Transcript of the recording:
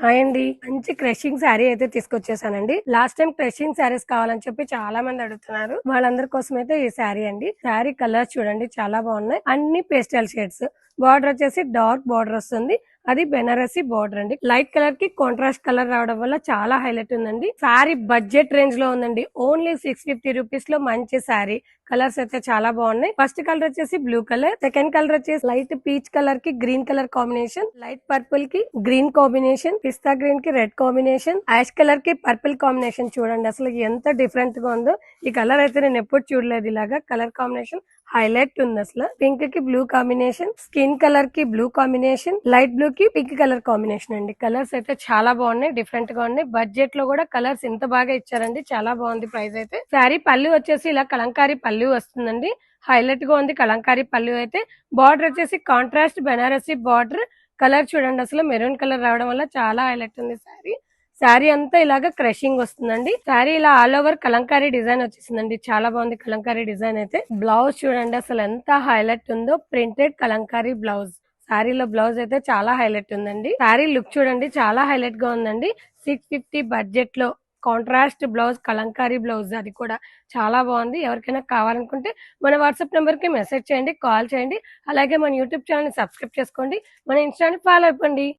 Hi అండి, మంచి crushing sari అయితే తీసుకొచ్చేసానండి. లాస్ట్ టైం క్రషింగ్ శారీస్ కావాలని చెప్పి చాలా మంది అడుగుతున్నారు. వాళ్ళందరి కోసం అయితే ఈ శారీ అండి. శారీ కలర్స్ చూడండి చాలా బాగున్నాయి. అన్ని పేస్టల్ షేడ్స్. బార్డర్ వచ్చేసి డార్క్ బార్డర్ వస్తుంది. అది బెనారసి బార్డర్ అండి. లైట్ కలర్ కి కాంట్రాస్ట్ కలర్ రావడం వల్ల చాలా హైలైట్ ఉందండి. శారీ బడ్జెట్ రేంజ్ లో ఉందండి. ఓన్లీ 650 రూపీస్ లో మంచి శారీ. కలర్స్ అయితే చాలా బాగున్నాయి. ఫస్ట్ కలర్ వచ్చేసి బ్లూ కలర్, సెకండ్ కలర్ వచ్చేసి లైట్ పీచ్ కలర్ కి green colour combination, light purple కి గ్రీన్ కాంబినేషన్, పిస్తా గ్రీన్ కి రెడ్ కాంబినేషన్, యాష్ కలర్ కి పర్పుల్ కాంబినేషన్. చూడండి అసలు ఎంత డిఫరెంట్ గా ఉందో. ఈ కలర్ అయితే నేను ఎప్పుడు చూడలేదు. ఇలాగా కలర్ కాంబినేషన్ హైలైట్ ఉంది. అసలు పింక్ కి బ్లూ కాంబినేషన్, స్కిన్ కలర్ కి బ్లూ కాంబినేషన్, లైట్ బ్లూ కి పింక్ కలర్ కాంబినేషన్ అండి. కలర్స్ అయితే చాలా బాగున్నాయి, డిఫరెంట్ గా ఉన్నాయి. బడ్జెట్ లో కూడా కలర్స్ ఇంత బాగా ఇచ్చారండి. చాలా బాగుంది. ప్రైస్ అయితే శారీ పళ్ళు వచ్చేసి ఇలా కలంకారీ పళ్ళు వస్తుందండి. హైలైట్ గా ఉంది కలంకారీ పళ్ళు అయితే. బార్డర్ వచ్చేసి కాంట్రాస్ట్ బెనారసి బార్డర్. కలర్ చూడండి అసలు మెరూన్ కలర్ రావడం వల్ల చాలా హైలైట్ ఉంది శారీ. శారీ అంతా ఇలాగా క్రషింగ్ వస్తుందండి. శారీ ఇలా ఆల్ ఓవర్ కలంకారీ డిజైన్ వచ్చేసిందండి. చాలా బాగుంది కలంకారీ డిజైన్ అయితే. బ్లౌజ్ చూడండి అసలు ఎంత హైలైట్ ఉందో. Printed Kalamkari blouse. శారీలో బ్లౌజ్ అయితే చాలా హైలైట్ ఉందండి. శారీ లుక్ చూడండి చాలా హైలైట్ గా ఉందండి. 650 బడ్జెట్ లో కాంట్రాస్ట్ బ్లౌజ్, కలంకారీ బ్లౌజ్, అది కూడా చాలా బాగుంది. ఎవరికైనా కావాలనుకుంటే మన వాట్సాప్ నెంబర్ కి మెసేజ్ చేయండి, కాల్ చేయండి. అలాగే మన యూట్యూబ్ ఛానల్ ని సబ్స్క్రైబ్ చేసుకోండి, మన ఇన్స్టాని ఫాలో అయిపోండి.